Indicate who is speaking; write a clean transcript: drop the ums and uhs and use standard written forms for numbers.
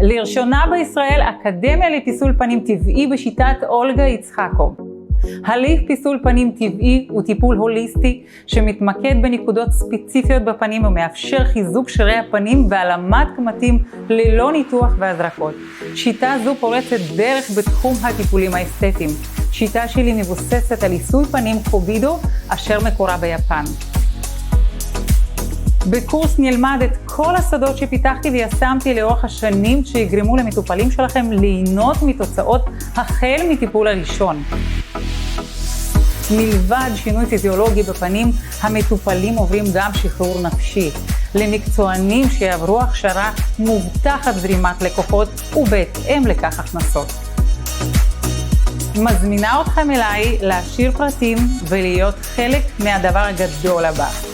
Speaker 1: לראשונה בישראל אקדמיה לפיסול פנים טבעי בשיטת אולגה יצחקוב. הליך פיסול פנים טבעי הוא טיפול הוליסטי שמתמקד בנקודות ספציפיות בפנים ומאפשר חיזוק שרירי הפנים והעלמת קמטים ללא ניתוח והזרקות. שיטה זו פורצת דרך בתחום הטיפולים האסתטיים. שיטה שלי מבוססת על עיסוי פנים קובידו אשר מקורה ביפן. בקורס נלמד את כל השדות שפיתחתי וישמתי לאורך השנים שיגרמו למטופלים שלכם ליהנות מתוצאות החל מטיפול הראשון. מלבד שינוי פיזיולוגי בפנים, המטופלים עוברים גם שחרור נפשי. למקצוענים שיעברו הכשרה מובטחת זרימת לקוחות ובהתאם לכך הכנסות. מזמינה אתכם אליי להשאיר פרטים ולהיות חלק מהדבר הגדול הבא.